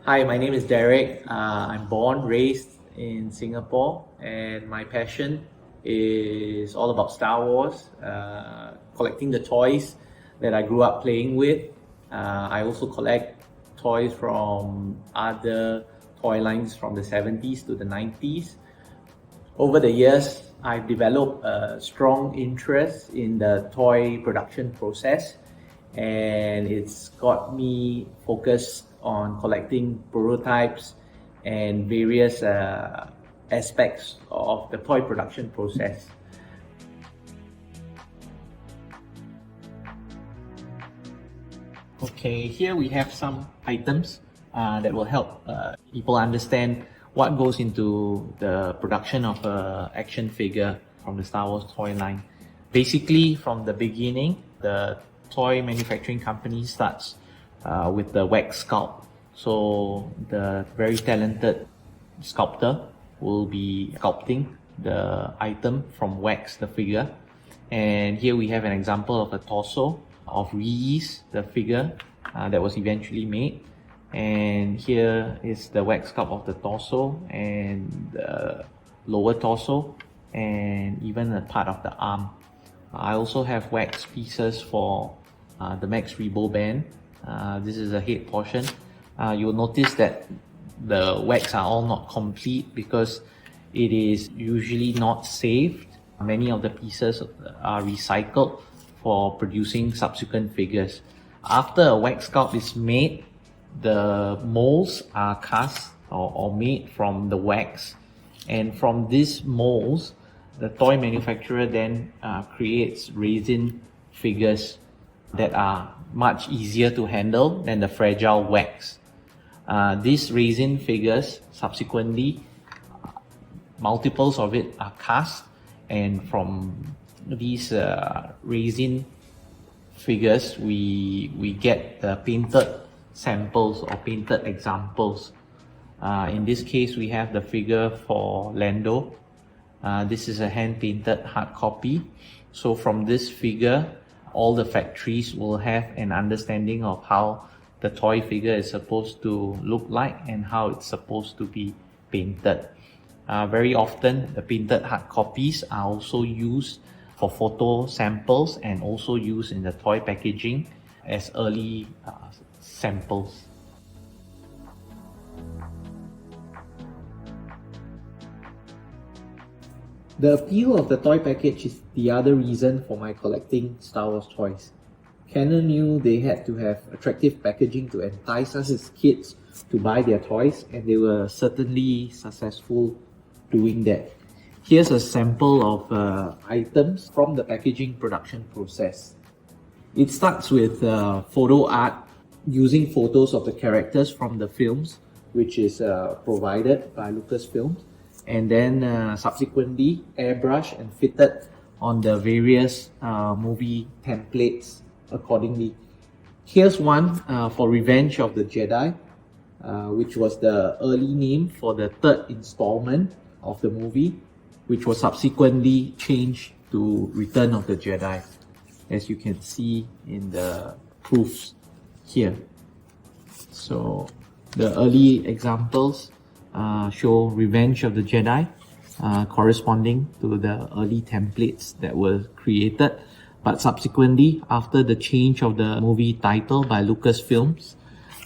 Hi, my name is Derek. I'm born, raised in Singapore, and my passion is all about Star Wars, collecting the toys that I grew up playing with. I also collect toys from other toy lines from the 70s to the 90s. Over the years, I've developed a strong interest in the toy production process, and it's got me focused on collecting prototypes and various aspects of the toy production process. Okay, here we have some items that will help people understand what goes into the production of an action figure from the Star Wars toy line. Basically, from the beginning, the toy manufacturing company starts with the wax sculpt. So the very talented sculptor will be sculpting the item from wax, the figure. And here we have an example of a torso of Reese, the figure that was eventually made. And here is the wax sculpt of the torso and the lower torso and even a part of the arm. I also have wax pieces for the Max Rebo band. This is a head portion. You'll notice that the wax are all not complete because it is usually not saved. Many of the pieces are recycled for producing subsequent figures. After a wax sculpt is made, the molds are cast or made from the wax, and from these molds, the toy manufacturer then creates resin figures that are much easier to handle than the fragile wax. These resin figures, subsequently, multiples of it are cast, and from these resin figures, we get the painted samples or painted examples. In this case, we have the figure for Lando. This is a hand-painted hard copy. So from this figure, all the factories will have an understanding of how the toy figure is supposed to look like and how it's supposed to be painted. Very often, the painted hard copies are also used for photo samples and also used in the toy packaging as early samples. The appeal of the toy package is the other reason for my collecting Star Wars toys. Canon knew they had to have attractive packaging to entice us as kids to buy their toys, and they were certainly successful doing that. Here's a sample of items from the packaging production process. It starts with photo art using photos of the characters from the films, which is provided by Lucasfilms, and then subsequently airbrushed and fitted on the various movie templates accordingly. Here's one for Revenge of the Jedi, which was the early name for the third installment of the movie, which was subsequently changed to Return of the Jedi, as you can see in the proofs here. So the early examples show Revenge of the Jedi corresponding to the early templates that were created, but subsequently, after the change of the movie title by Lucasfilms,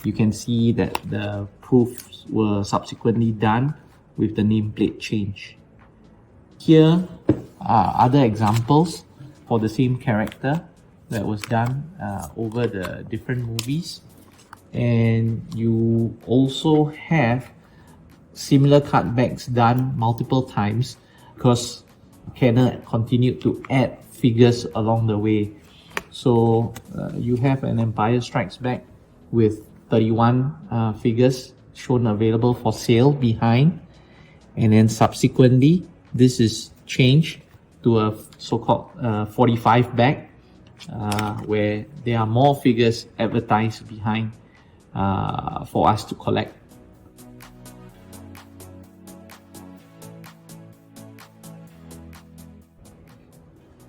you can see that the proofs were subsequently done with the nameplate change. Here are other examples for the same character that was done over the different movies, and you also have similar cutbacks done multiple times because Canon continued to add figures along the way. So you have an Empire Strikes Back with 31 figures shown available for sale behind, and then subsequently this is changed to a so-called 45 bag where there are more figures advertised behind for us to collect.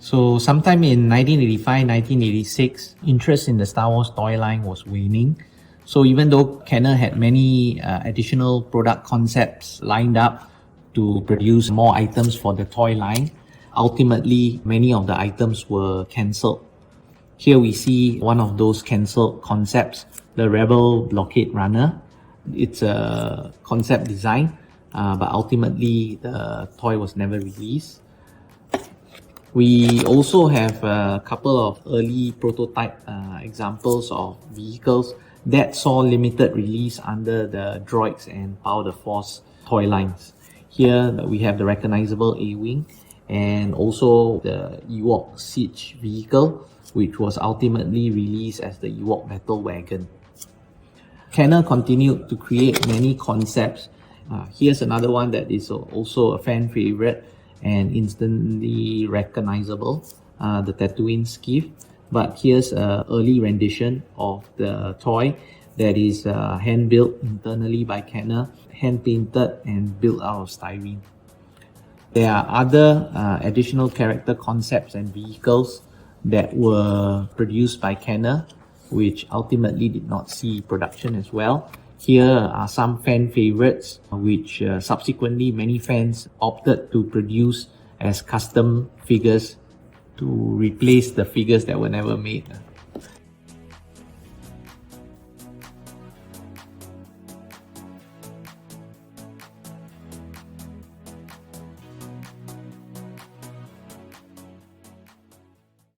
So sometime in 1985-1986, interest in the Star Wars toy line was waning. So even though Kenner had many additional product concepts lined up to produce more items for the toy line, ultimately many of the items were cancelled. Here we see one of those cancelled concepts, the Rebel Blockade Runner. It's a concept design, but ultimately the toy was never released. We also have a couple of early prototype examples of vehicles that saw limited release under the Droids and Power the Force toy lines. Here we have the recognizable A-Wing and also the Ewok siege vehicle, which was ultimately released as the Ewok Battle Wagon. Kenner continued to create many concepts. Here's another one that is also a fan favorite and instantly recognizable, the Tatooine skiff. But here's an early rendition of the toy that is hand-built internally by Kenner, hand-painted and built out of styrene. There are other additional character concepts and vehicles that were produced by Kenner, which ultimately did not see production as well. Here are some fan favorites, which subsequently many fans opted to produce as custom figures to replace the figures that were never made.